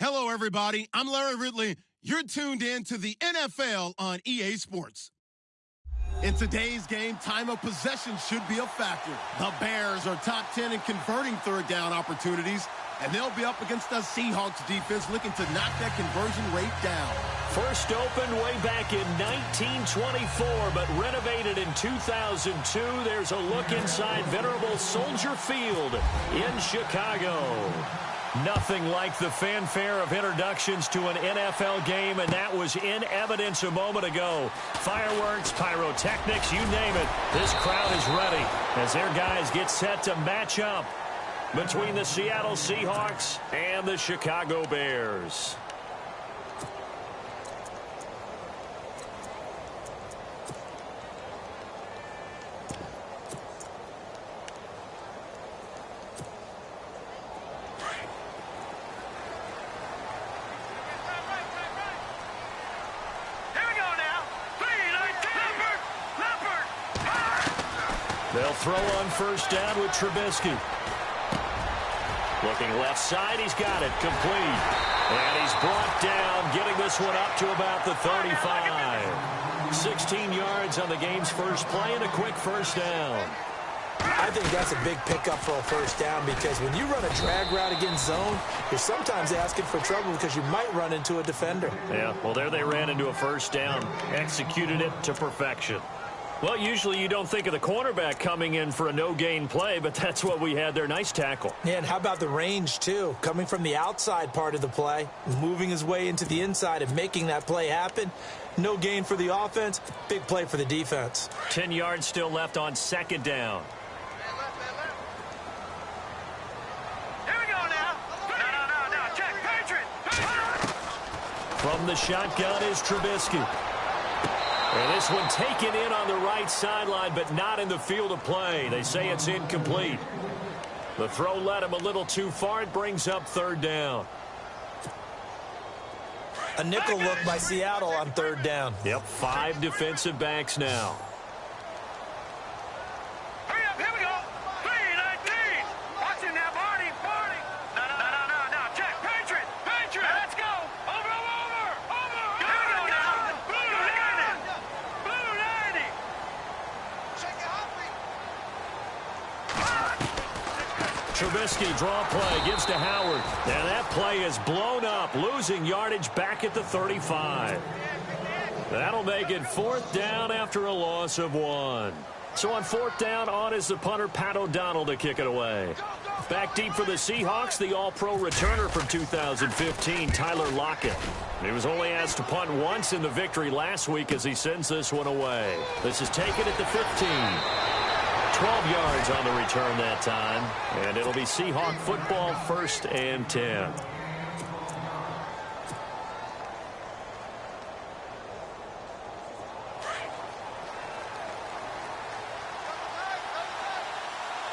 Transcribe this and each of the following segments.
Hello, everybody. I'm Larry Ridley. You're tuned in to the NFL on EA Sports. In today's game, time of possession should be a factor. The Bears are top 10 in converting third down opportunities, and they'll be up against the Seahawks defense looking to knock that conversion rate down. First opened way back in 1924, but renovated in 2002. There's a look inside venerable Soldier Field in Chicago. Nothing like the fanfare of introductions to an NFL game, and that was in evidence a moment ago. Fireworks, pyrotechnics, you name it. This crowd is ready as their guys get set to match up between the Seattle Seahawks and the Chicago Bears. They'll throw on first down with Trubisky. Looking left side, he's got it, complete. And he's brought down, getting this one up to about the 35. 16 yards on the game's first play and a quick first down. I think that's a big pickup for a first down because when you run a drag route against zone, you're sometimes asking for trouble because you might run into a defender. Yeah, well, there they ran into a first down, executed it to perfection. Well, usually you don't think of the cornerback coming in for a no-gain play, but that's what we had there. Nice tackle. Yeah, and how about the range, too? Coming from the outside part of the play, moving his way into the inside and making that play happen. No gain for the offense, big play for the defense. 10 yards still left on second down. Here we go now. No. Check, Patriot. From the shotgun is Trubisky. And this one taken in on the right sideline, but not in the field of play. They say it's incomplete. The throw led him a little too far. It brings up third down. A nickel look by Seattle on third down. Yep, 5 defensive backs now. Hurry up, here we go. 3-19. Watch it now, Barney. No. Check, Patriot. Let's go. Over. Here we go now. Blue 90. Shake it, Trubisky, draw play, gives to Howard. And that play is blown up, losing yardage back at the 35. That'll make it fourth down after a loss of 1. So on fourth down, on is the punter, Pat O'Donnell, to kick it away. Back deep for the Seahawks, the All-Pro returner from 2015, Tyler Lockett. He was only asked to punt once in the victory last week as he sends this one away. This is taken at the 15. 12 yards on the return that time, and it'll be Seahawk football, 1st and 10.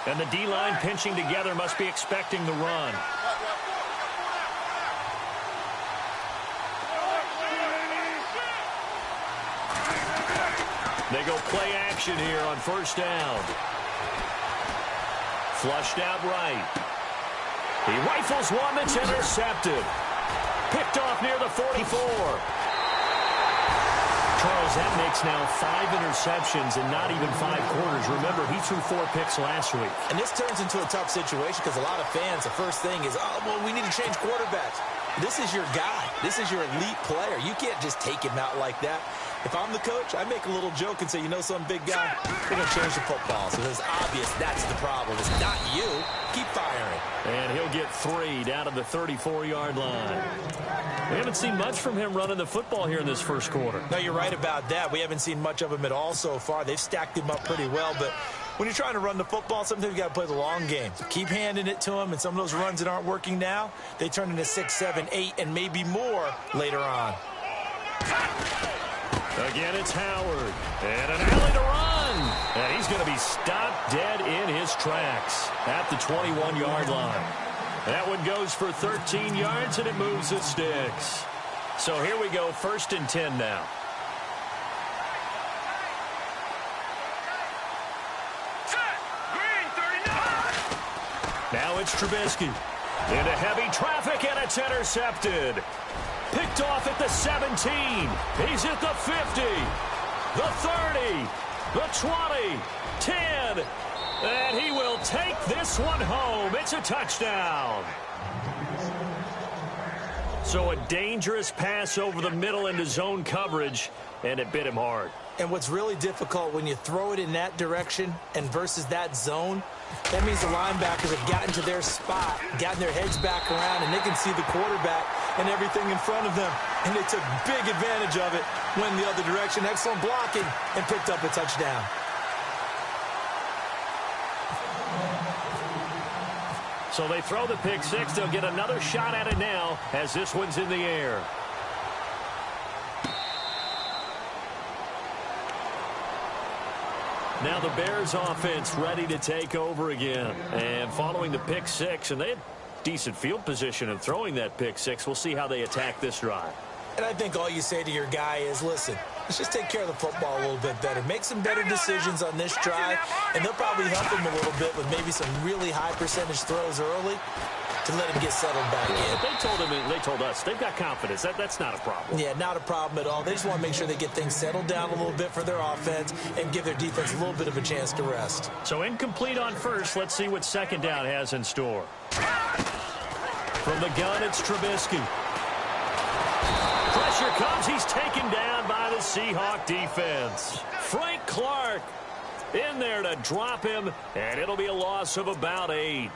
And the D-line pinching together, must be expecting the run. They go play action here on first down. Flushed out right. He rifles one that's intercepted. Picked off near the 44. Charles, that makes now 5 interceptions in not even 5 quarters. Remember, he threw 4 picks last week. And this turns into a tough situation because a lot of fans, the first thing is, oh, well, we need to change quarterbacks. This is your guy. This is your elite player. You can't just take him out like that. If I'm the coach, I make a little joke and say, you know, some big guy, we're going to change the football. So it's obvious that's the problem. It's not you. Keep firing. And he'll get 3 down to the 34-yard line. We haven't seen much from him running the football here in this first quarter. No, you're right about that. We haven't seen much of him at all so far. They've stacked him up pretty well, but when you're trying to run the football, sometimes you got to play the long game. Keep handing it to him, and some of those runs that aren't working now, they turn into 6, 7, 8, and maybe more later on. Again, it's Howard. And an alley to run. And he's going to be stopped dead in his tracks at the 21-yard line. That one goes for 13 yards, and it moves the sticks. So here we go, 1st and 10 now. Set. Green 39. Now it's Trubisky. Into heavy traffic, and it's intercepted. Picked off at the 17. He's at the 50, the 30, the 20, 10, and he will take this one home. It's a touchdown. So a dangerous pass over the middle into zone coverage, and it bit him hard. And what's really difficult when you throw it in that direction and versus that zone, that means the linebackers have gotten to their spot, gotten their heads back around, and they can see the quarterback and everything in front of them. And they took big advantage of it, went the other direction, excellent blocking, and picked up a touchdown. So they throw the pick six. They'll get another shot at it now as this one's in the air. Now the Bears offense ready to take over again. And following the pick six, and they had decent field position in throwing that pick six. We'll see how they attack this drive. And I think all you say to your guy is, listen, let's just take care of the football a little bit better. Make some better decisions on this drive, and they'll probably help him a little bit with maybe some really high percentage throws early to let him get settled back in. They told us they've got confidence. That's not a problem. Yeah, not a problem at all. They just want to make sure they get things settled down a little bit for their offense and give their defense a little bit of a chance to rest. So incomplete on first. Let's see what second down has in store. From the gun, it's Trubisky. Pressure comes. He's taken down by the Seahawk defense. Frank Clark in there to drop him, and it'll be a loss of about 8.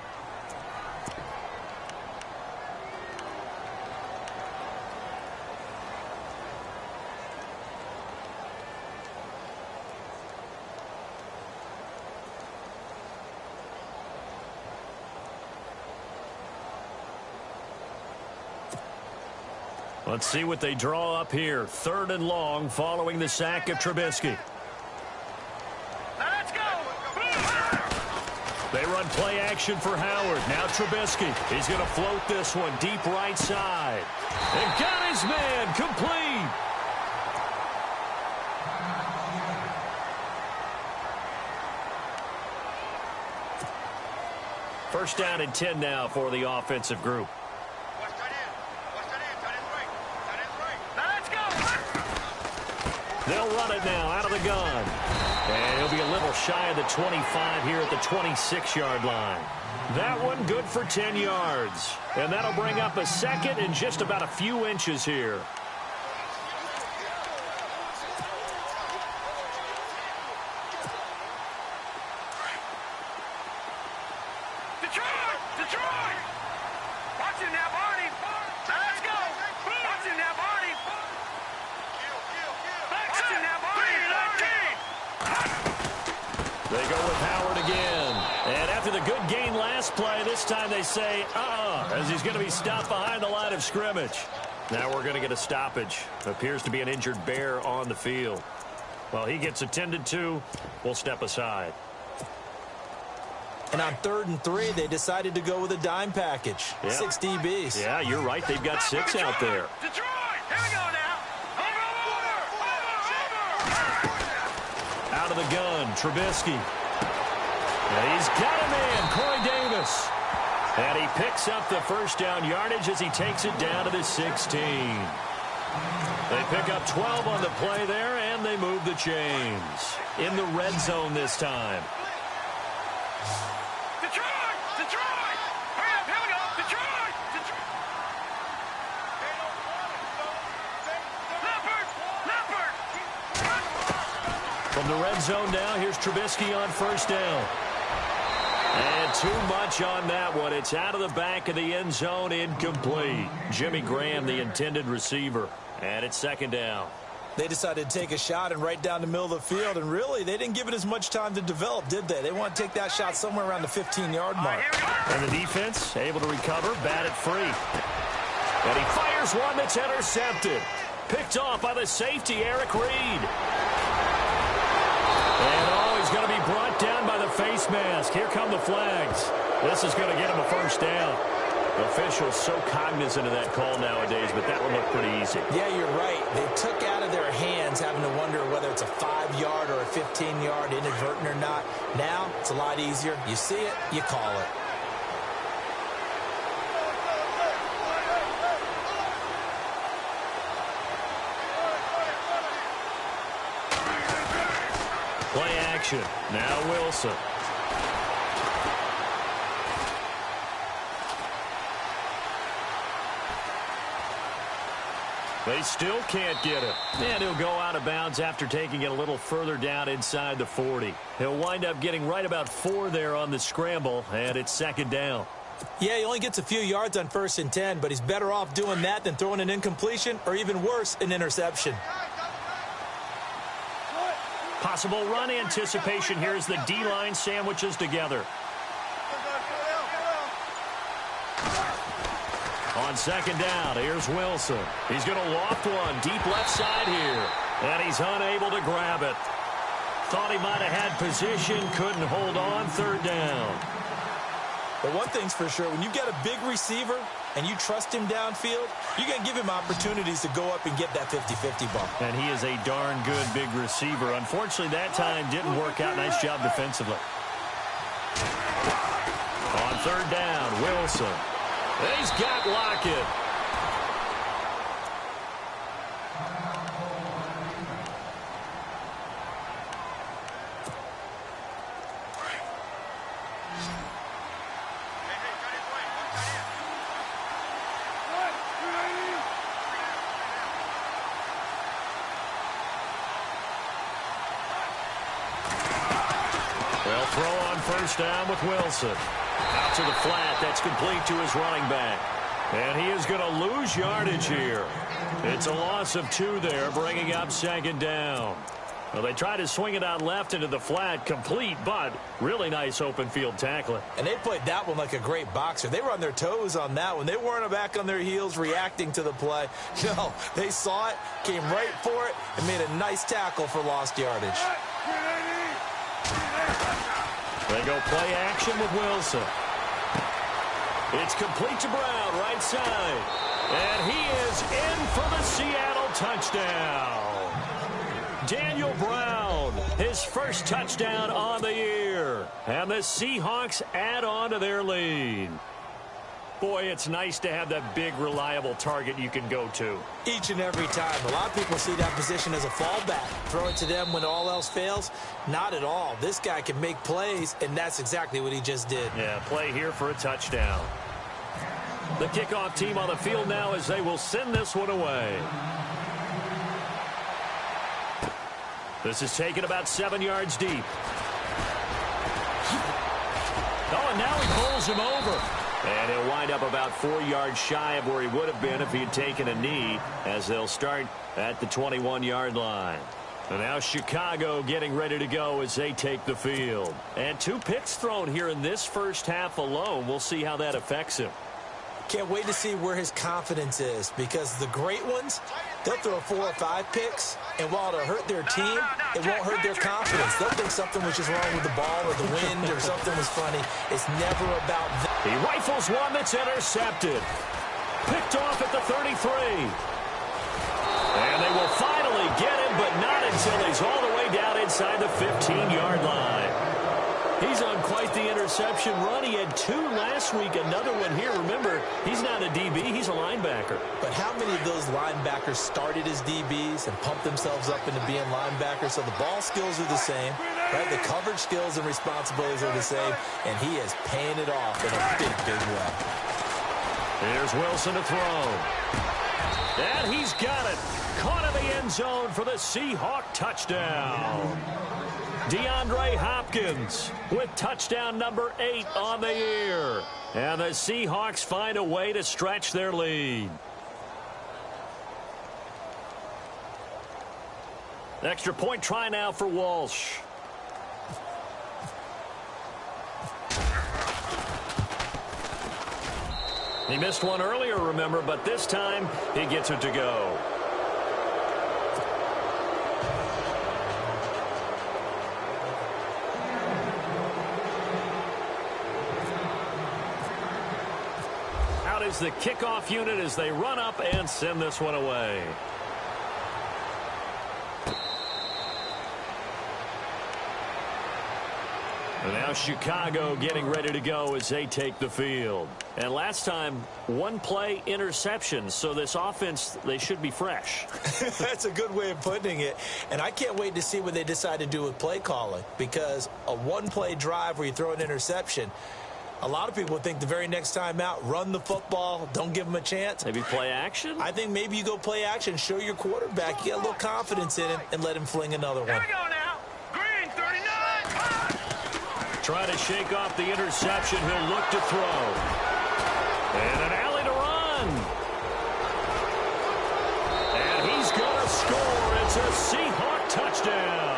Let's see what they draw up here. 3rd and long following the sack of Trubisky. Let's go. They run play action for Howard. Now Trubisky. He's going to float this one deep right side. And got his man complete. First down and 10 now for the offensive group. They'll run it now out of the gun. And he'll be a little shy of the 25 here at the 26-yard line. That one good for 10 yards. And that'll bring up a second and just about a few inches here. Detroit! Watching that, Barney. Let's go. Watching that, Barney. Watching that, Barney. They go with Howard again. And after the good gain last play, this time they say, as he's going to be stopped behind the line of scrimmage. Now we're going to get a stoppage. Appears to be an injured Bear on the field. Well, he gets attended to. We'll step aside. And on 3rd and 3, they decided to go with a dime package. Yeah. 6 DBs. Yeah, you're right. They've got 6 out there. Detroit! Here we go now. Over. Out of the gun, Trubisky. And he's got a man, Corey Davis. And he picks up the first down yardage as he takes it down to the 16. They pick up 12 on the play there, and they move the chains. In the red zone this time. Detroit! Hurry up, here we go. Detroit! Leopard! From the red zone now, here's Trubisky on first down. And too much on that one. It's out of the back of the end zone, incomplete. Jimmy Graham, the intended receiver. And it's 2nd down. They decided to take a shot and right down the middle of the field, and really, they didn't give it as much time to develop, did they? They want to take that shot somewhere around the 15-yard mark. And the defense able to recover, bat it free. And he fires one that's intercepted. Picked off by the safety, Eric Reed. And he's going to be brought down by the face mask. Here come the flags. This is going to get him a first down. Officials so cognizant of that call nowadays, but that one looked pretty easy. Yeah, you're right. They took out of their hands having to wonder whether it's a 5-yard or a 15-yard, inadvertent or not. Now, it's a lot easier. You see it, you call it. Play action. Now Wilson. They still can't get it. And he'll go out of bounds after taking it a little further down inside the 40. He'll wind up getting right about 4 there on the scramble, and it's second down. Yeah, he only gets a few yards on 1st and 10, but he's better off doing that than throwing an incompletion or even worse, an interception. Possible run anticipation here as the D-line sandwiches together. On second down, here's Wilson. He's going to loft one deep left side here, and he's unable to grab it. Thought he might have had position, couldn't hold on, third down. But one thing's for sure, when you get a big receiver and you trust him downfield, you're going to give him opportunities to go up and get that 50-50 ball. And he is a darn good big receiver. Unfortunately, that time didn't work out. Nice job defensively. On third down, Wilson. He's got Lockett. They'll throw on first down with Wilson. Out to the flat. That's complete to his running back. And he is going to lose yardage here. It's a loss of 2 there, bringing up second down. Well, they try to swing it out left into the flat, complete, but really nice open field tackling. And they played that one like a great boxer. They were on their toes on that one. They weren't back on their heels reacting to the play. No, they saw it, came right for it, and made a nice tackle for lost yardage. They go play action with Wilson. It's complete to Brown, right side. And he is in for the Seattle touchdown. Daniel Brown, his first touchdown on the year. And the Seahawks add on to their lead. Boy, it's nice to have that big, reliable target you can go to. Each and every time. A lot of people see that position as a fallback. Throw it to them when all else fails. Not at all. This guy can make plays, and that's exactly what he just did. Yeah, play here for a touchdown. The kickoff team on the field now as they will send this one away. This is taken about 7 yards deep. Oh, and now he pulls him over. And he'll wind up about 4 yards shy of where he would have been if he had taken a knee, as they'll start at the 21-yard line. And now Chicago getting ready to go as they take the field. And 2 picks thrown here in this first half alone. We'll see how that affects him. Can't wait to see where his confidence is, because the great ones, they'll throw 4 or 5 picks, and while it'll hurt their team, it won't hurt their confidence. They'll think something was just wrong with the ball or the wind or something was funny. It's never about them. He rifles one that's intercepted. Picked off at the 33. And they will finally get him, but not until he's all the way down inside the 15-yard line. He's on quite the interception run. He had 2 last week, another one here. Remember, he's not a DB, he's a linebacker. But how many of those linebackers started as DBs and pumped themselves up into being linebackers? So the ball skills are the same, right? The coverage skills and responsibilities are the same, and he is paying it off in a big, big way. Here's Wilson to throw. And he's got it. Caught in the end zone for the Seahawk touchdown. DeAndre Hopkins with touchdown number 8 on the year. And the Seahawks find a way to stretch their lead. Extra point try now for Walsh. He missed one earlier, remember, but this time he gets it to go. Is the kickoff unit as they run up and send this one away. And now Chicago getting ready to go as they take the field. And last time, one play interception. So this offense, they should be fresh. That's a good way of putting it. And I can't wait to see what they decide to do with play calling. Because a one-play drive where you throw an interception, a lot of people think the very next time out, run the football, don't give them a chance. Maybe play action? I think maybe you go play action, show your quarterback, you get a little confidence in him, and let him fling another one. Here we go now. Green 39. Trying to shake off the interception. He'll look to throw. And an alley to run. And he's going to score. It's a Seahawk touchdown.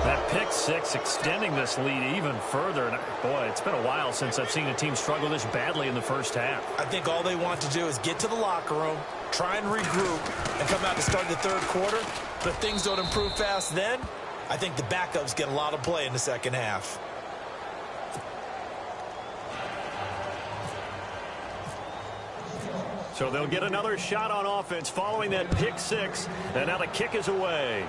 That pick six extending this lead even further. And boy, it's been a while since I've seen a team struggle this badly in the first half. I think all they want to do is get to the locker room, try and regroup, and come out to start the third quarter. But if things don't improve fast then, I think the backups get a lot of play in the second half. So they'll get another shot on offense following that pick six. And now the kick is away.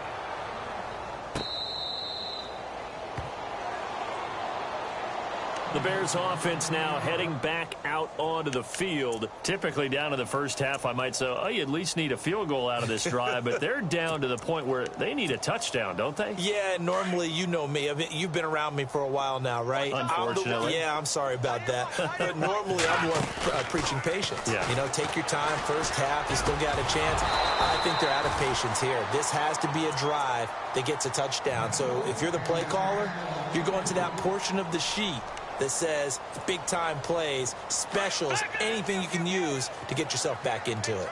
The Bears offense now heading back out onto the field. Typically down in the first half, I might say, oh, you at least need a field goal out of this drive. But they're down to the point where they need a touchdown, don't they? Yeah, normally, you know me. I mean, you've been around me for a while now, right? Unfortunately. I'm sorry about that. But normally, I'm more preaching patience. Yeah. You know, take your time. First half, you still got a chance. I think they're out of patience here. This has to be a drive that gets a touchdown. So if you're the play caller, you're going to that portion of the sheet that says big-time plays, specials, anything you can use to get yourself back into it.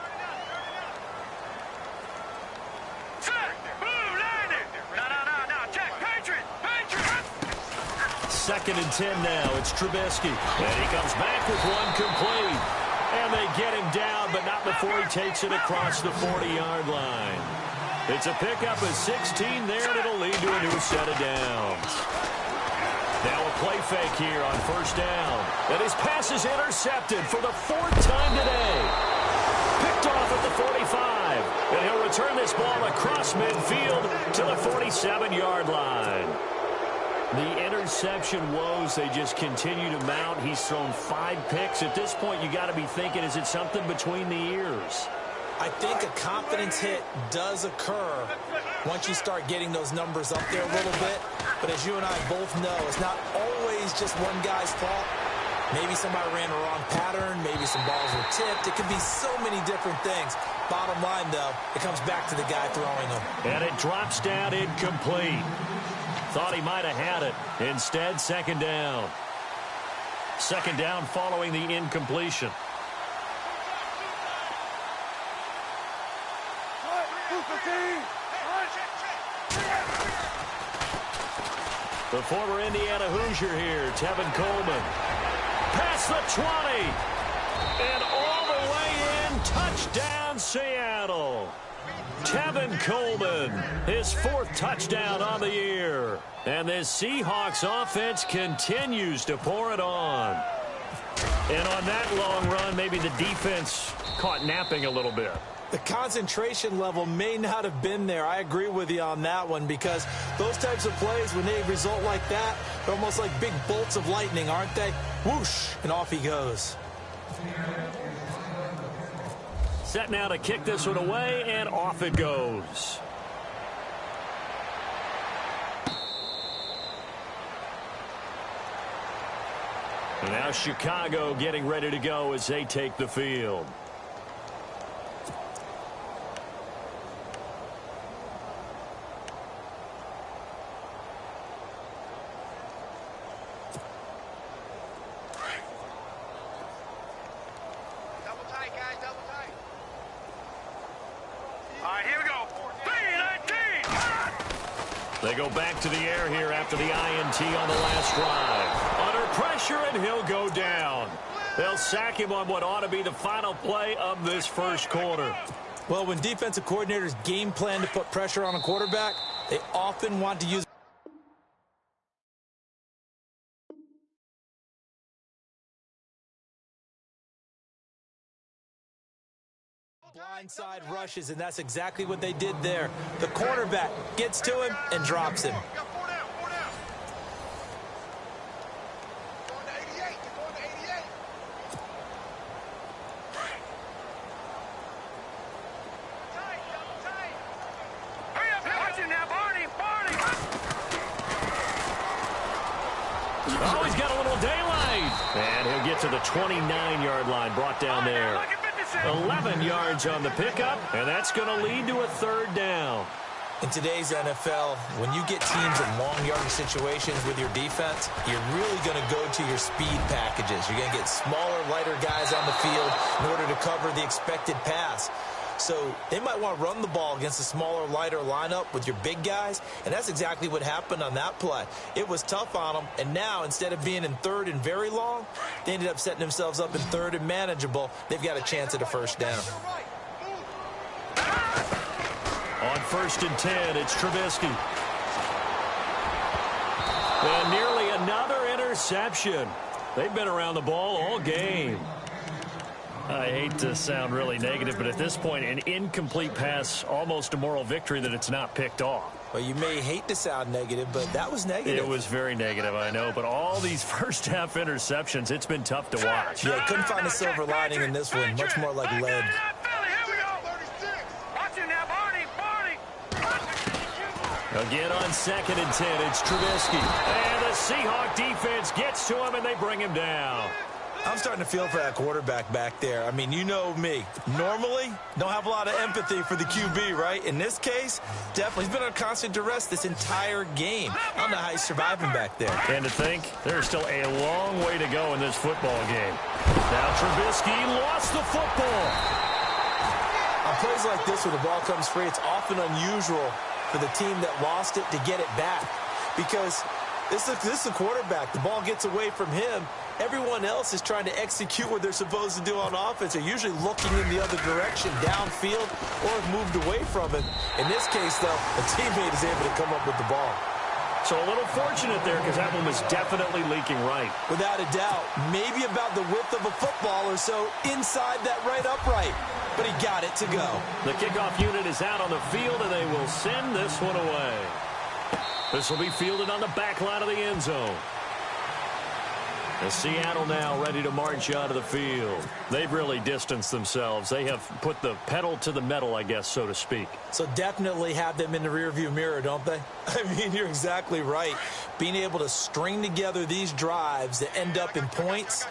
Second and 10 now. It's Trubisky. And he comes back with one complete. And they get him down, but not before he takes it across the 40-yard line. It's a pickup of 16 there, and it'll lead to a new set of downs. Now a play fake here on first down. And his pass is intercepted for the fourth time today. Picked off at the 45. And he'll return this ball across midfield to the 47-yard line. The interception woes, they just continue to mount. He's thrown 5 picks. At this point, you got to be thinking, is it something between the ears? I think a confidence hit does occur once you start getting those numbers up there a little bit. But as you and I both know, it's not always just one guy's fault. Maybe somebody ran a wrong pattern. Maybe some balls were tipped. It could be so many different things. Bottom line, though, it comes back to the guy throwing them. And it drops down incomplete. Thought he might have had it. Instead, second down. Second down following the incompletion. The former Indiana Hoosier here, Tevin Coleman. Past the 20. And all the way in. Touchdown, Seattle. Tevin Coleman, his 4th touchdown on the year. And this Seahawks offense continues to pour it on. And on that long run, maybe the defense caught napping a little bit. The concentration level may not have been there. I agree with you on that one, because those types of plays, when they result like that, they're almost like big bolts of lightning, aren't they? Whoosh, and off he goes. Set now to kick this one away, and off it goes. And now Chicago getting ready to go as they take the field. They go back to the air here after the INT on the last drive. Under pressure, and he'll go down. They'll sack him on what ought to be the final play of this first quarter. Well, when defensive coordinators game plan to put pressure on a quarterback, they often want to use blindside rushes, and that's exactly what they did there. The cornerback gets to him and drops him. Oh, he's got a little daylight. And he'll get to the 29-yard line, brought down there. 11 yards on the pickup, and that's going to lead to a third down. In today's NFL, when you get teams in long yardage situations with your defense, you're really going to go to your speed packages. You're going to get smaller, lighter guys on the field in order to cover the expected pass. So they might want to run the ball against a smaller, lighter lineup with your big guys, and that's exactly what happened on that play. It was tough on them, and now instead of being in third and very long, they ended up setting themselves up in third and manageable. They've got a chance at a first down. On 1st and 10, it's Trubisky. And nearly another interception. They've been around the ball all game. I hate to sound really negative, but at this point, an incomplete pass, almost a moral victory that it's not picked off. Well, you may hate to sound negative, but that was negative. It was very negative, I know, but all these first-half interceptions, it's been tough to watch. Yeah, couldn't find a silver lining in this one. Much more like lead. Again on 2nd and 10, it's Trubisky. And the Seahawk defense gets to him, and they bring him down. I'm starting to feel for that quarterback back there. I mean, you know me. Normally, don't have a lot of empathy for the QB, right? In this case, definitely. He's been under constant duress this entire game. I don't know how he's surviving back there. And to think, there's still a long way to go in this football game. Now Trubisky lost the football. On plays like this where the ball comes free, it's often unusual for the team that lost it to get it back. Because this is a quarterback. The ball gets away from him. Everyone else is trying to execute what they're supposed to do on offense. They're usually looking in the other direction, downfield, or have moved away from it. In this case, though, a teammate is able to come up with the ball. So a little fortunate there because that one was definitely leaking right. Without a doubt, maybe about the width of a football or so inside that right upright. But he got it to go. The kickoff unit is out on the field, and they will send this one away. This will be fielded on the back line of the end zone. And Seattle now ready to march out of the field. They've really distanced themselves. They have put the pedal to the metal, I guess, so to speak. So definitely have them in the rearview mirror, don't they? I mean, you're exactly right. Being able to string together these drives that end up in points,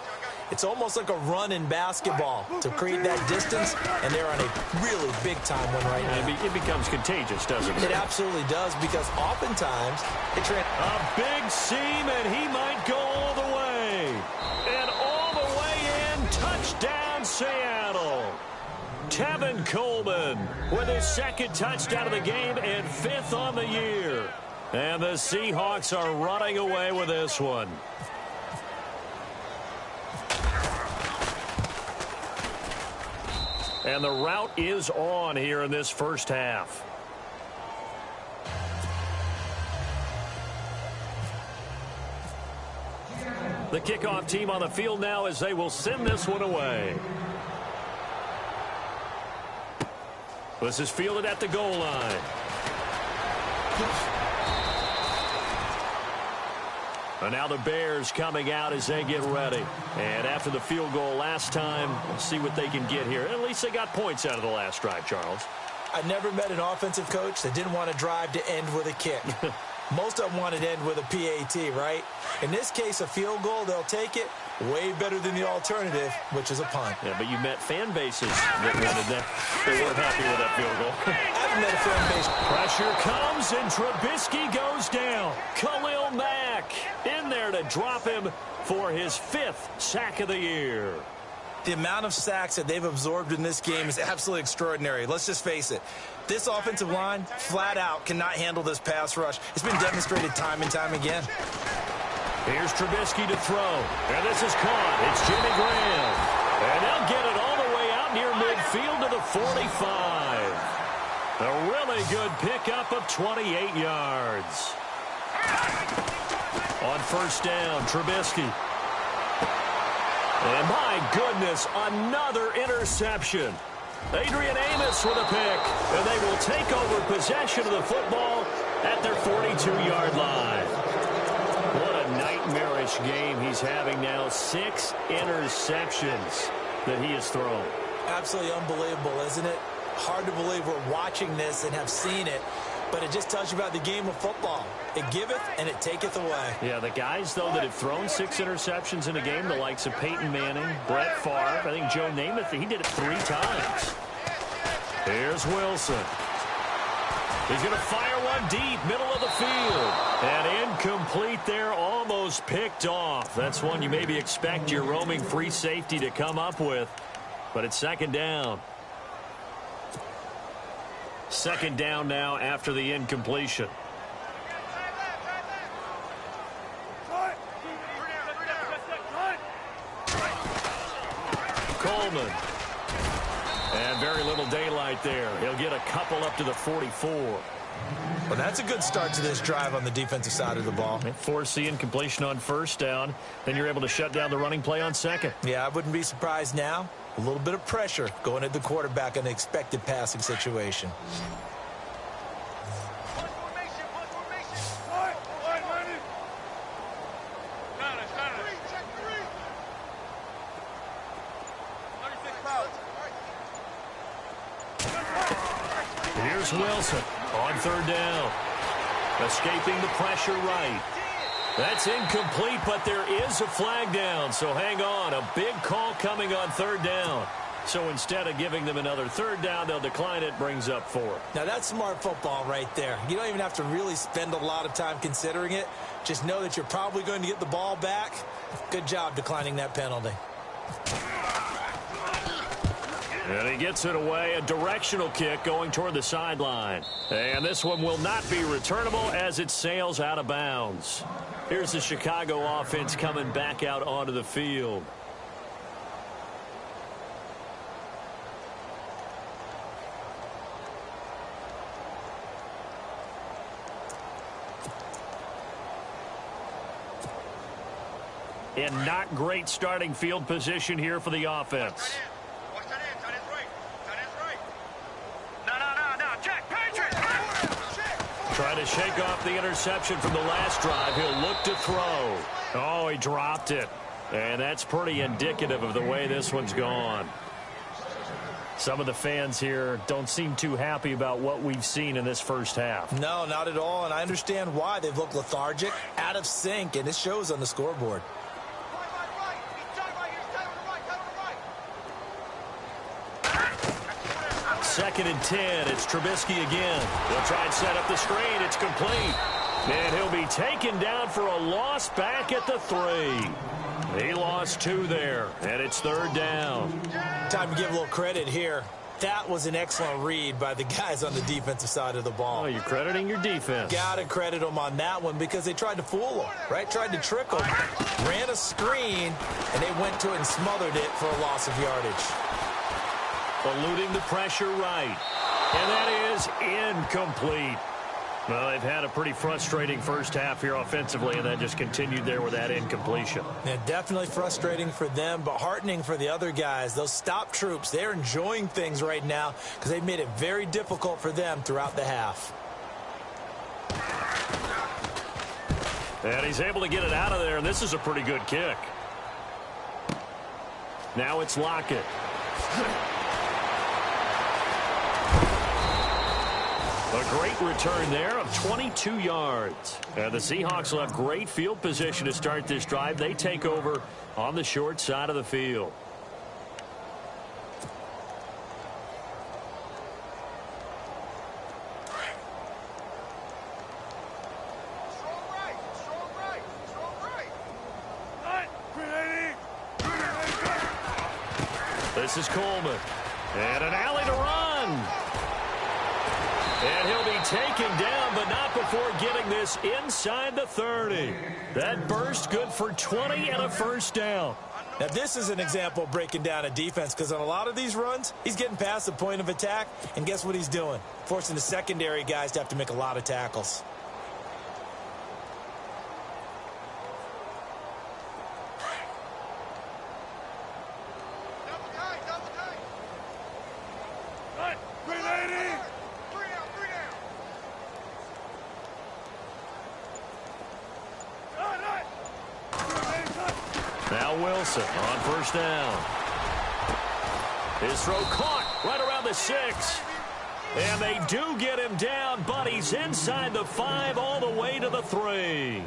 it's almost like a run in basketball to create that distance, and they're on a really big-time one right now. It becomes contagious, doesn't it? It absolutely does, because oftentimes a big seam, and he might go all the way. And all the way in, touchdown Seattle. Tevin Coleman with his 2nd touchdown of the game and 5th on the year. And the Seahawks are running away with this one. And the route is on here in this first half. The kickoff team on the field now as they will send this one away. This is fielded at the goal line. And now the Bears coming out as they get ready. And after the field goal last time, we'll see what they can get here. At least they got points out of the last drive, Charles. I never met an offensive coach that didn't want to drive to end with a kick. Most of them wanted to end with a PAT, right? In this case, a field goal, they'll take it. Way better than the alternative, which is a punt. Yeah, but you met fan bases that wanted that. They weren't happy with that field goal. I haven't met a fan base. Pressure comes, and Trubisky goes down. Khalil Mack in there to drop him for his 5th sack of the year. The amount of sacks that they've absorbed in this game is absolutely extraordinary. Let's just face it. This offensive line, flat out, cannot handle this pass rush. It's been demonstrated time and time again. Here's Trubisky to throw. And this is caught. It's Jimmy Graham. And they'll get it all the way out near midfield to the 45. A really good pickup of 28 yards. On 1st down, Trubisky. And my goodness, another interception. Adrian Amos with a pick. And they will take over possession of the football at their 42-yard line. What a nightmarish game he's having now. 6 interceptions that he has thrown. Absolutely unbelievable, isn't it? Hard to believe we're watching this and have seen it. but it just tells you about the game of football. It giveth and it taketh away. Yeah, the guys, though, that have thrown 6 interceptions in a game, the likes of Peyton Manning, Brett Favre, I think Joe Namath, he did it 3 times. Here's Wilson. He's going to fire one deep, middle of the field. And incomplete there, almost picked off. That's one you maybe expect your roaming free safety to come up with. But it's second down. Second down now after the incompletion. Coleman. And very little daylight there. He'll get a couple up to the 44. Well, that's a good start to this drive on the defensive side of the ball. Force the incompletion on first down. Then you're able to shut down the running play on second. Yeah, I wouldn't be surprised now. A little bit of pressure going at the quarterback in an expected passing situation. Here's Wilson on third down. Escaping the pressure right. That's incomplete, but there is a flag down, so hang on. A big call coming on third down. So instead of giving them another third down, they'll decline it, brings up 4. Now, that's smart football right there. You don't even have to really spend a lot of time considering it. Just know that you're probably going to get the ball back. Good job declining that penalty. And he gets it away, a directional kick going toward the sideline. And this one will not be returnable as it sails out of bounds. Here's the Chicago offense coming back out onto the field. And not great starting field position here for the offense. Trying to shake off the interception from the last drive. He'll look to throw. Oh, he dropped it. And that's pretty indicative of the way this one's gone. Some of the fans here don't seem too happy about what we've seen in this first half. No, not at all, and I understand why. They've looked lethargic, out of sync, and it shows on the scoreboard. Second and 10. It's Trubisky again. They'll try and set up the screen. It's complete. And he'll be taken down for a loss back at the 3. He lost 2 there, and it's third down. Time to give a little credit here. That was an excellent read by the guys on the defensive side of the ball. Oh, you're crediting your defense. Got to credit them on that one because they tried to fool them, right? Tried to trick them, ran a screen, and they went to it and smothered it for a loss of yardage. Eluding the pressure right. And that is incomplete. Well, they've had a pretty frustrating first half here offensively, and that just continued there with that incompletion. Yeah, definitely frustrating for them, but heartening for the other guys. Those stop troops, they're enjoying things right now because they've made it very difficult for them throughout the half. And he's able to get it out of there, and this is a pretty good kick. Now it's Lockett. A great return there of 22 yards. And the Seahawks will have great field position to start this drive. They take over on the short side of the field. This is Coleman. And an alley to run. And he'll be taken down, but not before getting this inside the 30. That burst good for 20 and a first down. Now, this is an example of breaking down a defense because on a lot of these runs, he's getting past the point of attack, and guess what he's doing? Forcing the secondary guys to have to make a lot of tackles. Wilson on first down. His throw caught right around the 6. And they do get him down, but he's inside the 5 all the way to the 3.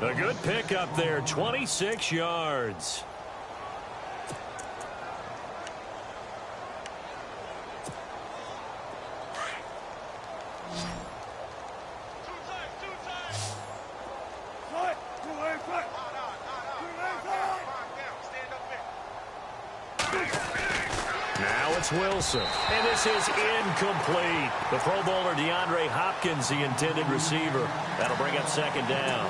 A good pickup there, 26 yards. Now it's Wilson, and this is incomplete. The Pro Bowler DeAndre Hopkins, the intended receiver. That'll bring up second down.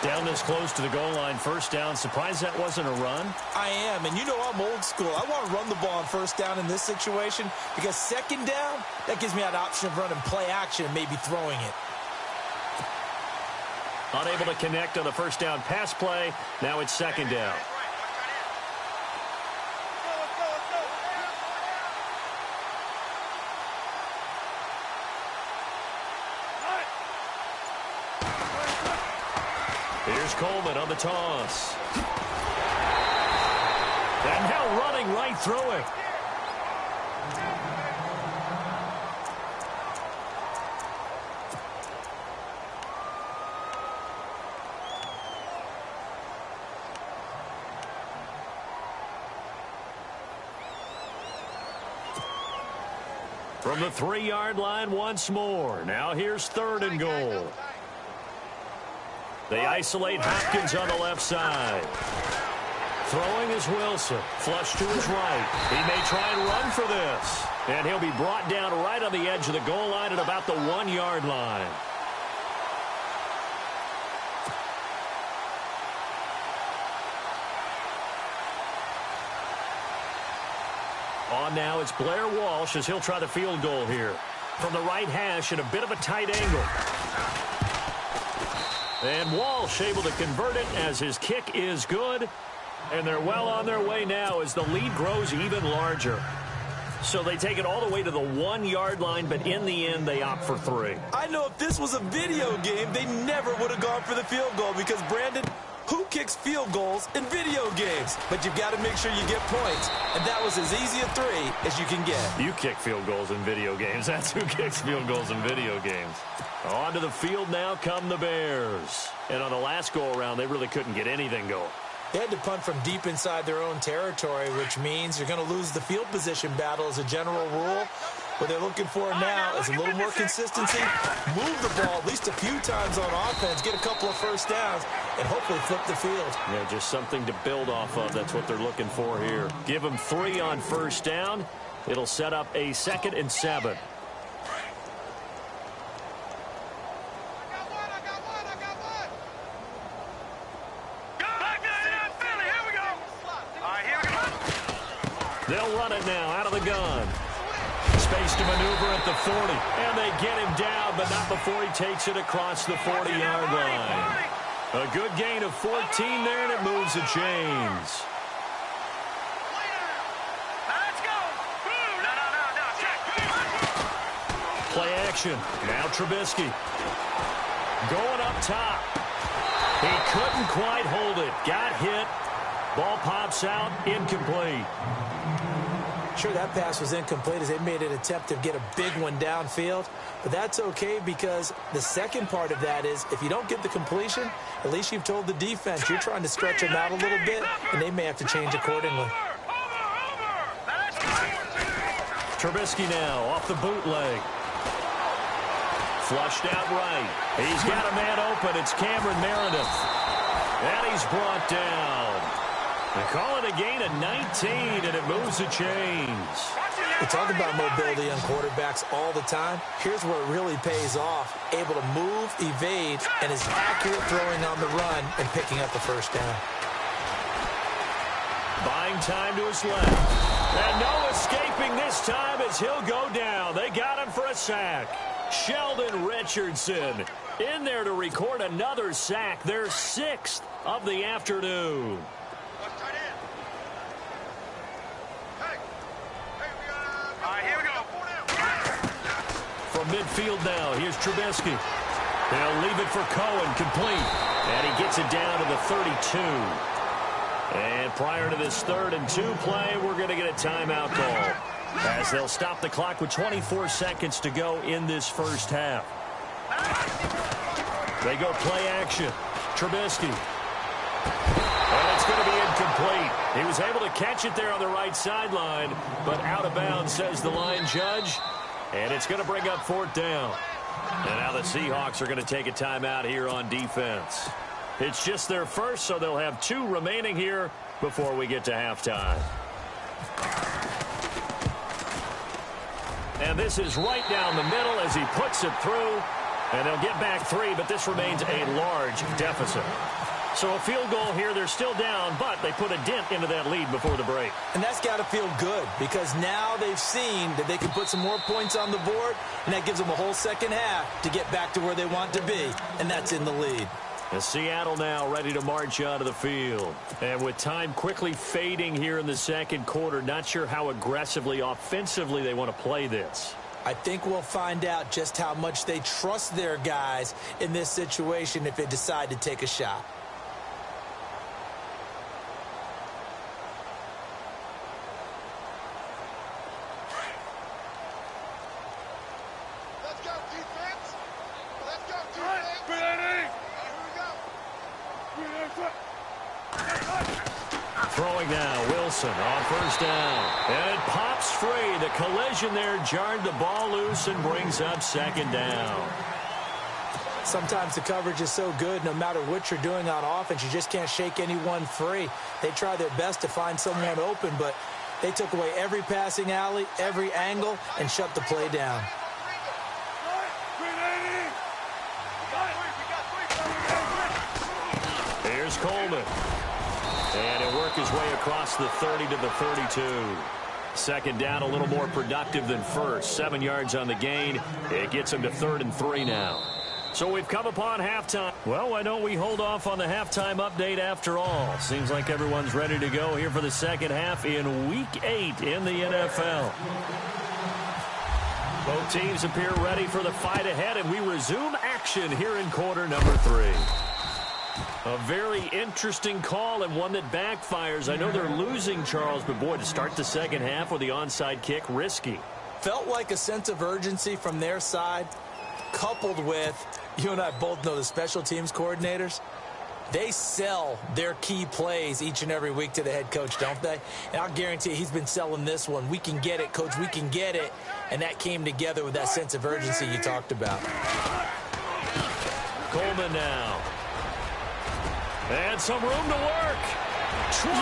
Down this close to the goal line, first down. Surprised that wasn't a run? I am, and you know I'm old school. I want to run the ball on first down in this situation because second down, that gives me that option of running play action and maybe throwing it. Unable to connect on the first down pass play. Now it's second down. Here's Coleman on the toss. And now running right through it. From the 3-yard line once more. Now here's 3rd and goal. They isolate Hopkins on the left side. Throwing is Wilson. Flush to his right. He may try and run for this. And he'll be brought down right on the edge of the goal line at about the 1-yard line. On now, it's Blair Walsh as he'll try the field goal here. From the right hash at a bit of a tight angle. And Walsh able to convert it as his kick is good. And they're well on their way now as the lead grows even larger. So they take it all the way to the 1-yard line, but in the end, they opt for 3. I know if this was a video game, they never would have gone for the field goal because, Brandon, who kicks field goals in video games? But you've got to make sure you get points. And that was as easy a 3 as you can get. You kick field goals in video games. That's who kicks field goals in video games. Onto the field now come the Bears. And on the last go-around, they really couldn't get anything going. They had to punt from deep inside their own territory, which means you're going to lose the field position battle as a general rule. What they're looking for now is a little more consistency, move the ball at least a few times on offense, get a couple of first downs, and hopefully flip the field. Yeah, just something to build off of. That's what they're looking for here. Give them 3 on first down. It'll set up a 2nd and 7. They'll run it now out of the gun. Space to maneuver at the 40. And they get him down, but not before he takes it across the 40-yard line. A good gain of 14 there, and it moves the chains. Play action. Now Trubisky. Going up top. He couldn't quite hold it. Got hit. Ball pops out. Incomplete. Sure, that pass was incomplete as they made an attempt to get a big one downfield. But that's okay because the second part of that is if you don't get the completion, at least you've told the defense you're trying to stretch them out a little bit, and they may have to change accordingly. Trubisky now off the bootleg. Flushed out right. He's got a man open. It's Cameron Meredith. And he's brought down. They call it a gain of 19, and it moves the chains. We talk about mobility on quarterbacks all the time. Here's where it really pays off. Able to move, evade, and is accurate throwing on the run and picking up the first down. Buying time to his left. And no escaping this time as he'll go down. They got him for a sack. Sheldon Richardson in there to record another sack. Their 6th of the afternoon. From midfield now, here's Trubisky. They'll leave it for Cohen, complete. And he gets it down to the 32. And prior to this 3rd and 2 play, we're going to get a timeout call. as they'll stop the clock with 24 seconds to go in this first half. They go play action. Trubisky. And it's going to be incomplete. He was able to catch it there on the right sideline, but out of bounds, says the line judge. And it's going to bring up fourth down. And now the Seahawks are going to take a timeout here on defense. It's just their first, so they'll have 2 remaining here before we get to halftime. And this is right down the middle as he puts it through. And they'll get back 3, but this remains a large deficit. So a field goal here, they're still down, but they put a dent into that lead before the break. And that's got to feel good because now they've seen that they can put some more points on the board, and that gives them a whole second half to get back to where they want to be, and that's in the lead. And Seattle now ready to march onto the field. And with time quickly fading here in the second quarter, not sure how aggressively, offensively they want to play this. I think we'll find out just how much they trust their guys in this situation if they decide to take a shot. Let's go, defense! Let's go, defense! Here we go! Throwing now, Wilson on first down. And it pops free. The collision there jarred the ball loose and brings up second down. Sometimes the coverage is so good, no matter what you're doing on offense, you just can't shake anyone free. They try their best to find someone open, but they took away every passing alley, every angle, and shut the play down. Here's Coleman. And he'll work his way across the 30 to the 32. Second down, a little more productive than first. 7 yards on the gain. It gets him to 3rd and 3 now. So we've come upon halftime. Well, why don't we hold off on the halftime update after all? Seems like everyone's ready to go here for the second half in Week 8 in the NFL. Both teams appear ready for the fight ahead, and we resume action here in quarter number 3. A very interesting call and one that backfires. I know they're losing, Charles, but boy, to start the second half with the onside kick, risky. Felt like a sense of urgency from their side, coupled with, you and I both know the special teams coordinators. They sell their key plays each and every week to the head coach, don't they? And I'll guarantee you, he's been selling this one. We can get it, coach, we can get it. And that came together with that sense of urgency you talked about. Coleman now. And some room to work. 20.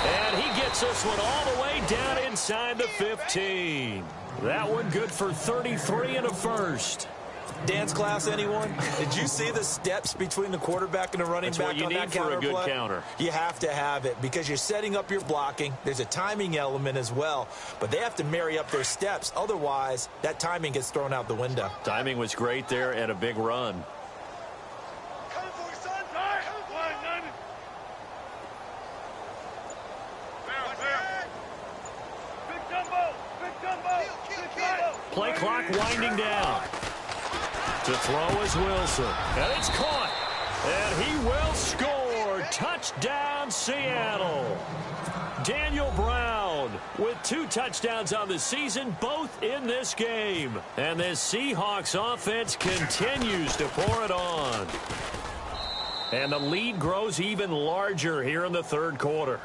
And he gets this one all the way down inside the 15. That one good for 33 and a first. Dance class, anyone? Did you see the steps between the quarterback and the running back on that counter play? That's what you need for a good counter. You have to have it because you're setting up your blocking. There's a timing element as well, but they have to marry up their steps. Otherwise, that timing gets thrown out the window. Timing was great there and a big run. Play clock winding down. To throw is Wilson. And it's caught. And he will score. Touchdown, Seattle. Daniel Brown with 2 touchdowns on the season, both in this game. And this Seahawks offense continues to pour it on. And the lead grows even larger here in the third quarter.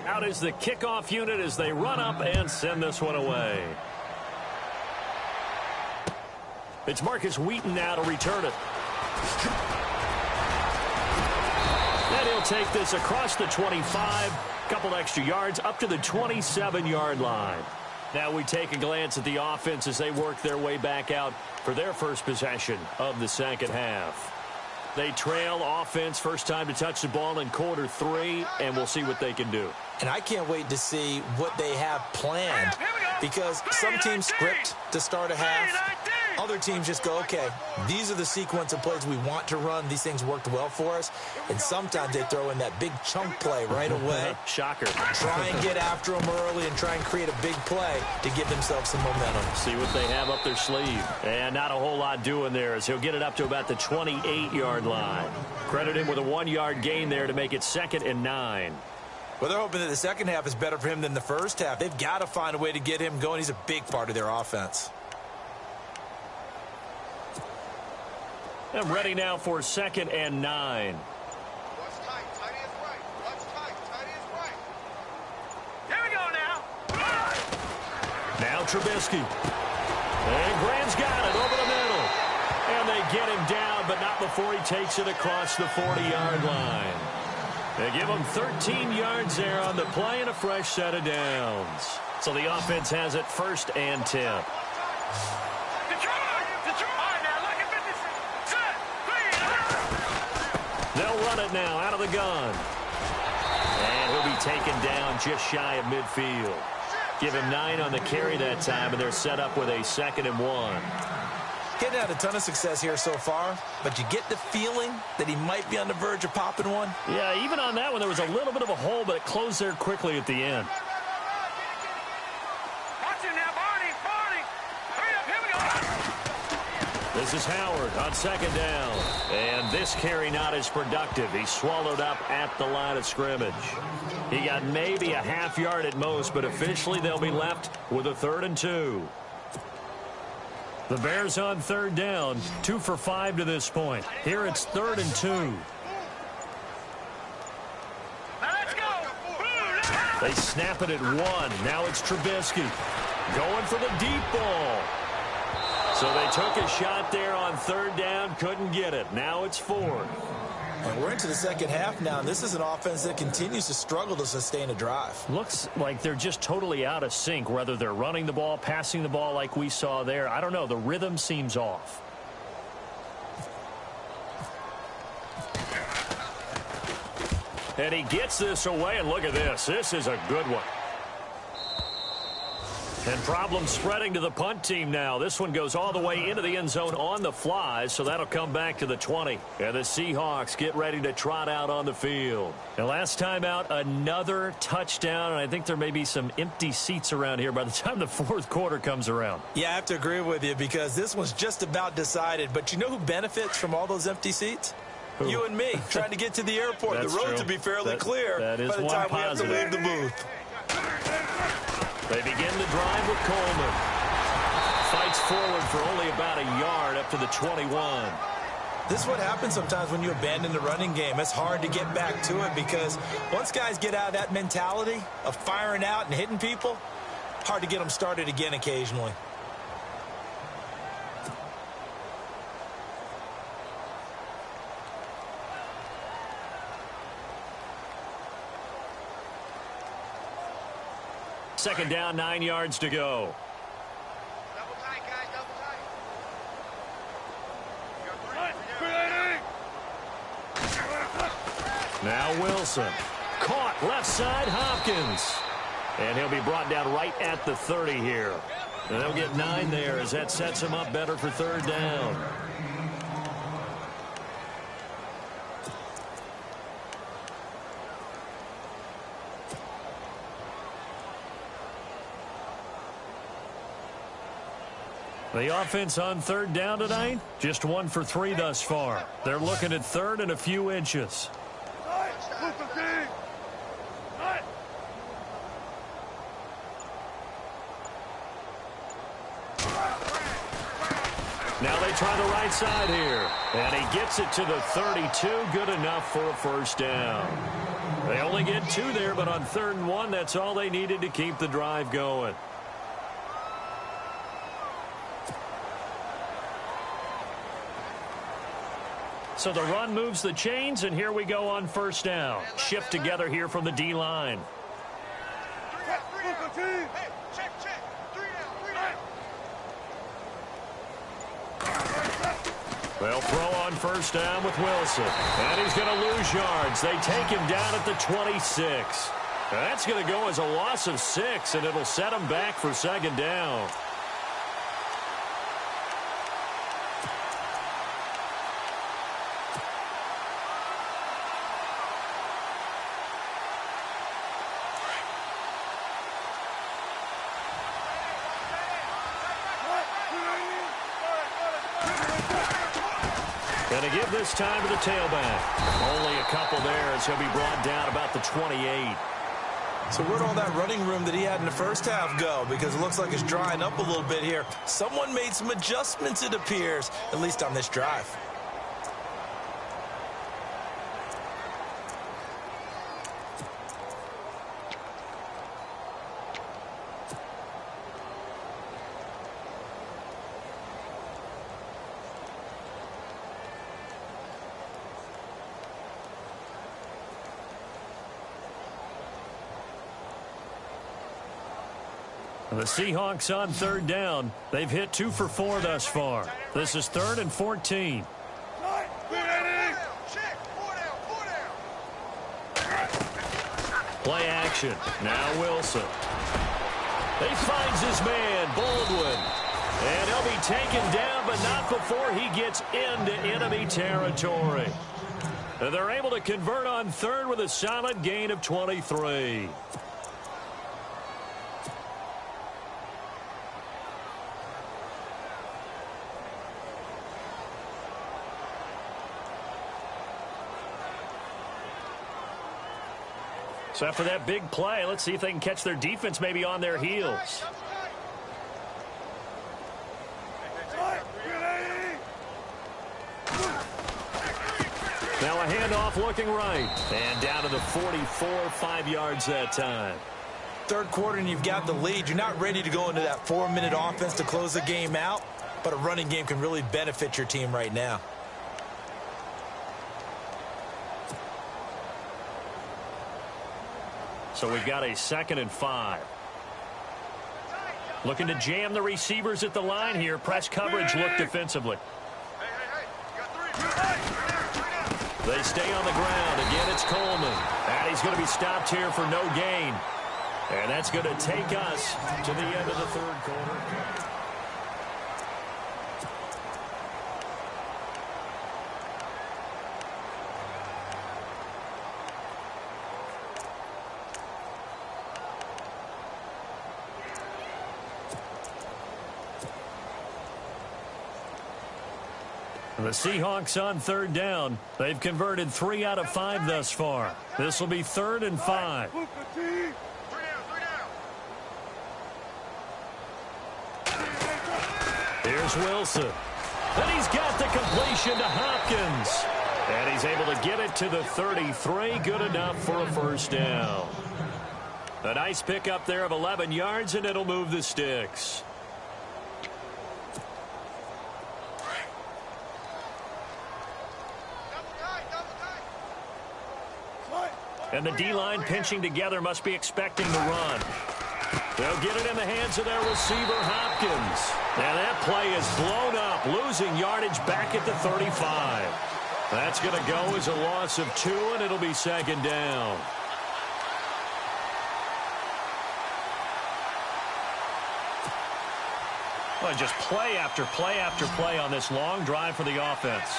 Out is the kickoff unit as they run up and send this one away. It's Marcus Wheaton now to return it. And he'll take this across the 25, couple extra yards up to the 27-yard line. Now we take a glance at the offense as they work their way back out for their first possession of the second half. They trail offense, first time to touch the ball in quarter 3, and we'll see what they can do. And I can't wait to see what they have planned because some teams script to start a half. Other teams just go, okay, these are the sequence of plays we want to run. These things worked well for us. And sometimes they throw in that big chunk play right away. Shocker. Try and get after them early and try and create a big play to give themselves some momentum. See what they have up their sleeve. And not a whole lot doing there as he'll get it up to about the 28-yard line. Credit him with a 1-yard gain there to make it 2nd and 9. Well, they're hoping that the second half is better for him than the first half. They've got to find a way to get him going. He's a big part of their offense. I'm ready now for 2nd and 9. Watch tight. Tight is right. Watch tight. Tight is right. Here we go now. Now Trubisky. And Graham's got it over the middle. And they get him down, but not before he takes it across the 40-yard line. They give him 13 yards there on the play and a fresh set of downs. So the offense has it 1st and 10. They'll run it now out of the gun. And he'll be taken down just shy of midfield. Give him 9 on the carry that time, and they're set up with a 2nd and 1. Getting had a ton of success here so far, but you get the feeling that he might be on the verge of popping one. Yeah, even on that one, there was a little bit of a hole, but it closed there quickly at the end. Watch it now, Barney. Barney. Hurry up. Here we go. This is Howard on 2nd down. And this carry not as productive. He's swallowed up at the line of scrimmage. He got maybe a half yard at most, but officially they'll be left with a 3rd and 2. The Bears on 3rd down, 2 for 5 to this point. Here it's 3rd and 2. Now let's go. They snap it at 1. Now it's Trubisky going for the deep ball. So they took a shot there on 3rd down, couldn't get it. Now it's 4th. And we're into the second half now. This is an offense that continues to struggle to sustain a drive. Looks like they're just totally out of sync, whether they're running the ball, passing the ball like we saw there. I don't know. The rhythm seems off. And he gets this away, and look at this. This is a good one. And problems spreading to the punt team now. This one goes all the way into the end zone on the fly, so that'll come back to the 20. And the Seahawks get ready to trot out on the field. And last time out, another touchdown, and I think there may be some empty seats around here by the time the 4th quarter comes around. Yeah, I have to agree with you because this one's just about decided. But you know who benefits from all those empty seats? Who? You and me, trying to get to the airport. The roads will be fairly clear by the time we have to leave the booth. They begin the drive with Coleman. Fights forward for only about a yard up to the 21. This is what happens sometimes when you abandon the running game. It's hard to get back to it because once guys get out of that mentality of firing out and hitting people, hard to get them started again occasionally. Second down, 9 yards to go. Double tight, guys. Double tight. Now Wilson. Caught left side, Hopkins. And he'll be brought down right at the 30 here. And they'll get 9 there as that sets him up better for 3rd down. The offense on 3rd down tonight, just 1 for 3 thus far. They're looking at 3rd and a few inches. Now they try the right side here. And he gets it to the 32. Good enough for a 1st down. They only get 2 there, but on 3rd and 1, that's all they needed to keep the drive going. So the run moves the chains, and here we go on 1st down. Shift together here from the D-line. Hey, check, check. 3 down. They'll throw on 1st down with Wilson. And he's going to lose yards. They take him down at the 26. That's going to go as a loss of 6, and it'll set him back for 2nd down. And to give this time to the tailback. Only a couple there as he'll be brought down about the 28. So where'd all that running room that he had in the first half go? Because it looks like it's drying up a little bit here. Someone made some adjustments, it appears, at least on this drive. The Seahawks on third down. They've hit 2 for 4 thus far. This is 3rd and 14. Play action. Now Wilson. He finds his man, Baldwin. And he'll be taken down, but not before he gets into enemy territory. And they're able to convert on third with a solid gain of 23. So after that big play, let's see if they can catch their defense maybe on their heels. Now a handoff looking right. And down to the 44, 5 yards that time. Third quarter and you've got the lead. You're not ready to go into that 4-minute offense to close the game out, but a running game can really benefit your team right now. So we've got a 2nd and 5. Looking to jam the receivers at the line here. Press coverage look defensively. They stay on the ground. Again, it's Coleman. And he's going to be stopped here for no gain. And that's going to take us to the end of the third quarter. The Seahawks on third down. They've converted 3 out of 5 thus far. This will be 3rd and 5. Here's Wilson. And he's got the completion to Hopkins. And he's able to get it to the 33. Good enough for a first down. A nice pickup there of 11 yards, and it'll move the sticks. And the D-line pinching together must be expecting the run. They'll get it in the hands of their receiver, Hopkins. Now that play is blown up, losing yardage back at the 35. That's going to go as a loss of 2, and it'll be 2nd down. Well, just play after play after play on this long drive for the offense.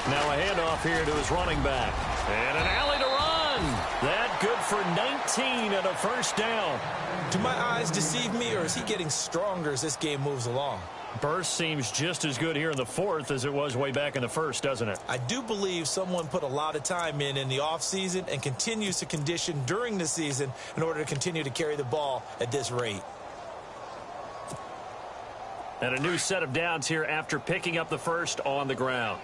Now a handoff here to his running back. And an alley to run. That good for 19 and a first down. Do my eyes deceive me, or is he getting stronger as this game moves along? Burst seems just as good here in the 4th as it was way back in the 1st, doesn't it? I do believe someone put a lot of time in the offseason and continues to condition during the season in order to continue to carry the ball at this rate. And a new set of downs here after picking up the first on the ground.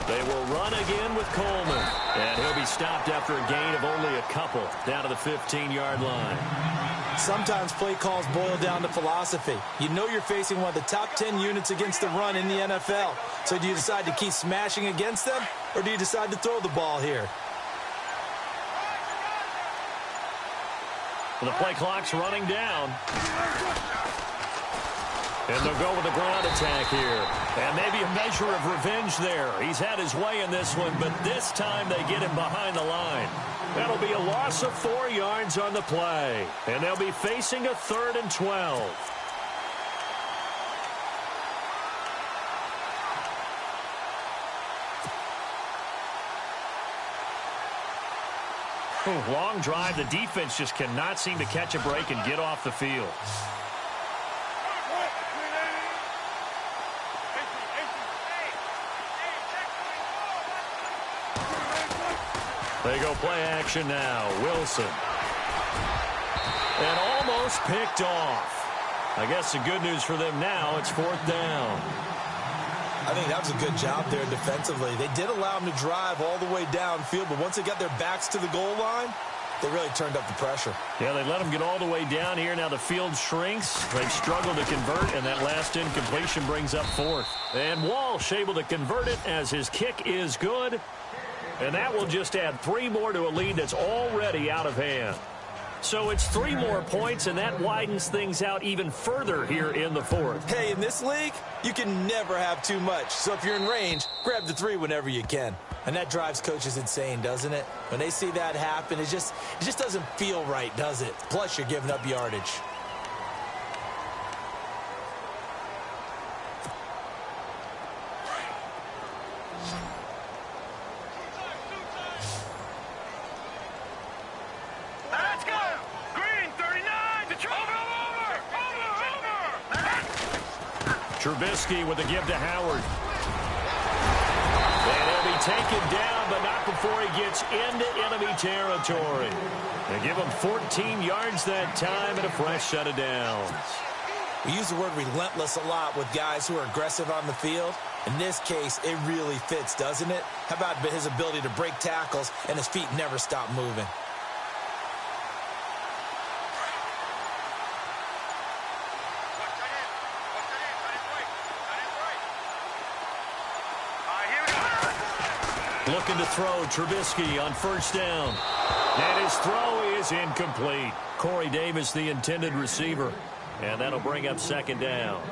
They will run again with Coleman. And he'll be stopped after a gain of only a couple down to the 15-yard line. Sometimes play calls boil down to philosophy. You know you're facing one of the top 10 units against the run in the NFL. So do you decide to keep smashing against them, or do you decide to throw the ball here? The play clock's running down. And they'll go with the ground attack here. And maybe a measure of revenge there. He's had his way in this one, but this time they get him behind the line. That'll be a loss of 4 yards on the play. And they'll be facing a 3rd and 12. Long drive. The defense just cannot seem to catch a break and get off the field. They go play action now. Wilson. And almost picked off. I guess the good news for them now, it's 4th down. I think that was a good job there defensively. They did allow them to drive all the way downfield, but once they got their backs to the goal line, they really turned up the pressure. Yeah, they let them get all the way down here. Now the field shrinks. They've struggled to convert, and that last incompletion brings up 4th. And Walsh able to convert it as his kick is good. And that will just add 3 more to a lead that's already out of hand. So it's 3 more points, and that widens things out even further here in the 4th. Hey, in this league, you can never have too much. So if you're in range, grab the 3 whenever you can. And that drives coaches insane, doesn't it? When they see that happen, it just doesn't feel right, does it? Plus, you're giving up yardage. Trubisky with a give to Howard. And he'll be taken down, but not before he gets into enemy territory. They give him 14 yards that time and a fresh set of downs. We use the word relentless a lot with guys who are aggressive on the field. In this case, it really fits, doesn't it? How about his ability to break tackles and his feet never stop moving? Looking to throw, Trubisky on 1st down. And his throw is incomplete. Corey Davis, the intended receiver. And that'll bring up 2nd down.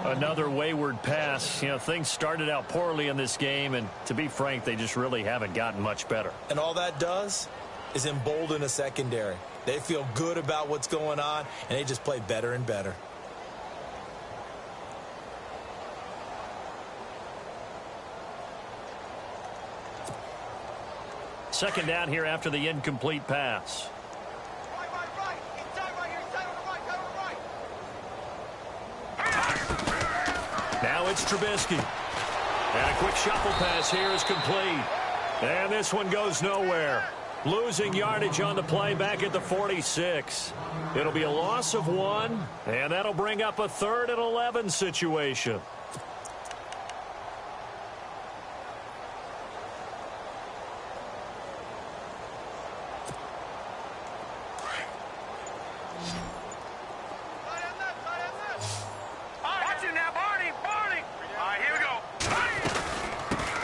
Another wayward pass. You know, things started out poorly in this game, and to be frank, they just really haven't gotten much better. And all that does is embolden a secondary. They feel good about what's going on, and they just play better and better. Second down here after the incomplete pass. Right. Inside right here. Inside on the right. Now it's Trubisky. And a quick shuffle pass here is complete. And this one goes nowhere. Losing yardage on the play back at the 46. It'll be a loss of 1, and that'll bring up a 3rd and 11 situation.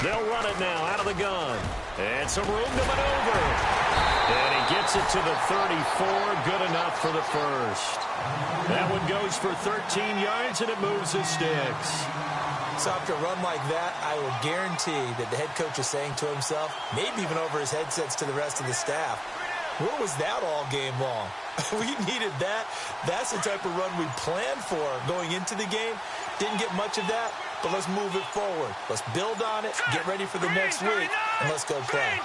They'll run it now out of the gun. And some room to maneuver. And he gets it to the 34. Good enough for the first. That one goes for 13 yards, and it moves his sticks. So after a run like that, I will guarantee that the head coach is saying to himself, maybe even over his headsets to the rest of the staff, what was that all game long? We needed that. That's the type of run we planned for going into the game. Didn't get much of that, but let's move it forward. Let's build on it, get ready for the next week, and let's go play.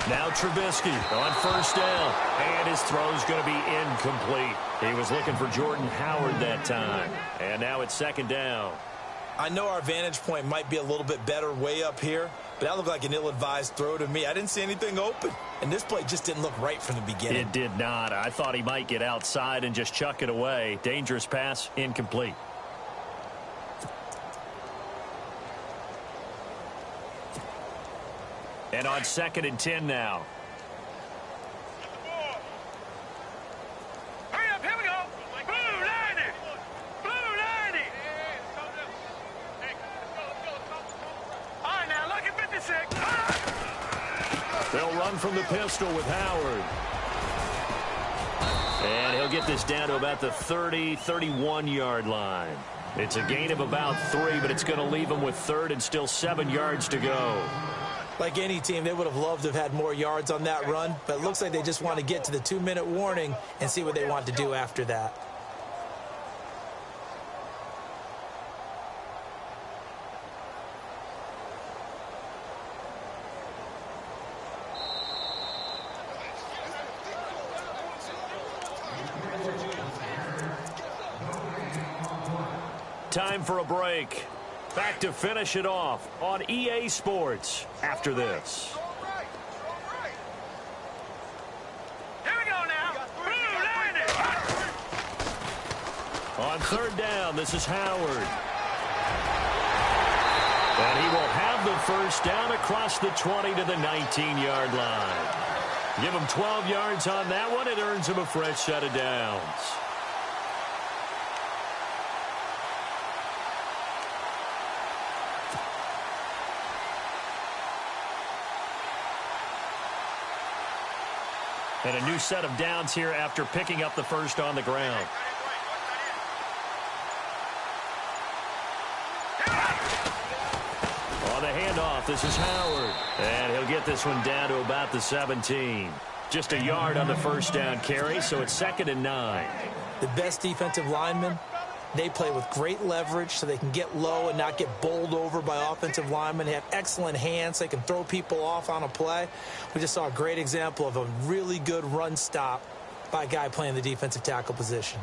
Now Trubisky on 1st down, and his throw's going to be incomplete. He was looking for Jordan Howard that time, and now it's 2nd down. I know our vantage point might be a little bit better way up here, but that looked like an ill-advised throw to me. I didn't see anything open, and this play just didn't look right from the beginning. It did not. I thought he might get outside and just chuck it away. Dangerous pass, incomplete. And on 2nd and 10 now. Hurry up, here we go. Blue 90. Blue 90. All right, now look at 56. They'll run from the pistol with Howard. And he'll get this down to about the 30, 31-yard line. It's a gain of about 3, but it's going to leave him with third and still 7 yards to go. Like any team, they would have loved to have had more yards on that run, but it looks like they just want to get to the 2-minute warning and see what they want to do after that. Time for a break. Back to finish it off on EA Sports after this. Here we go now. Landed. On third down, this is Howard. And he will have the first down across the 20 to the 19-yard line. Give him 12 yards on that one. It earns him a fresh set of downs. And a new set of downs here after picking up the first on the ground. On the handoff, this is Howard. And he'll get this one down to about the 17. Just a yard on the first down carry, so it's 2nd and 9. The best defensive linemen, they play with great leverage so they can get low and not get bowled over by offensive linemen. They have excellent hands. They can throw people off on a play. We just saw a great example of a really good run stop by a guy playing the defensive tackle position.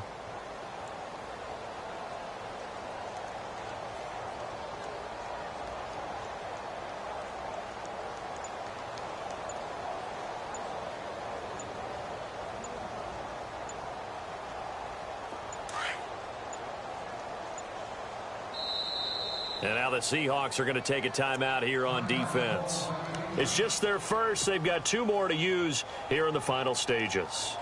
And now the Seahawks are going to take a timeout here on defense. It's just their first. They've got 2 more to use here in the final stages.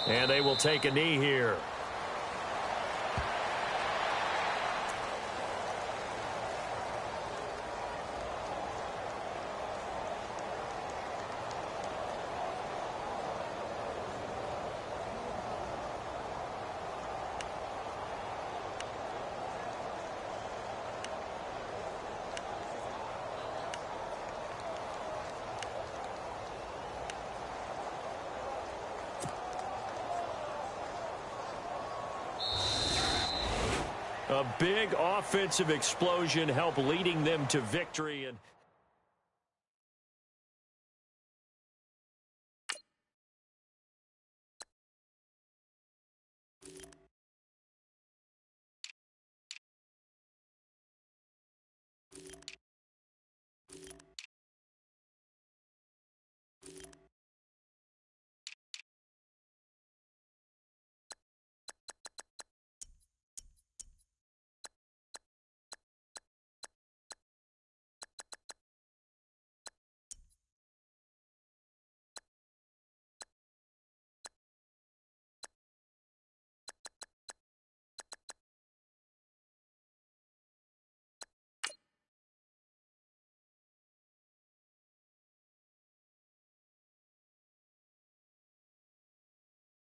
And they will take a knee here. A big offensive explosion helped leading them to victory. And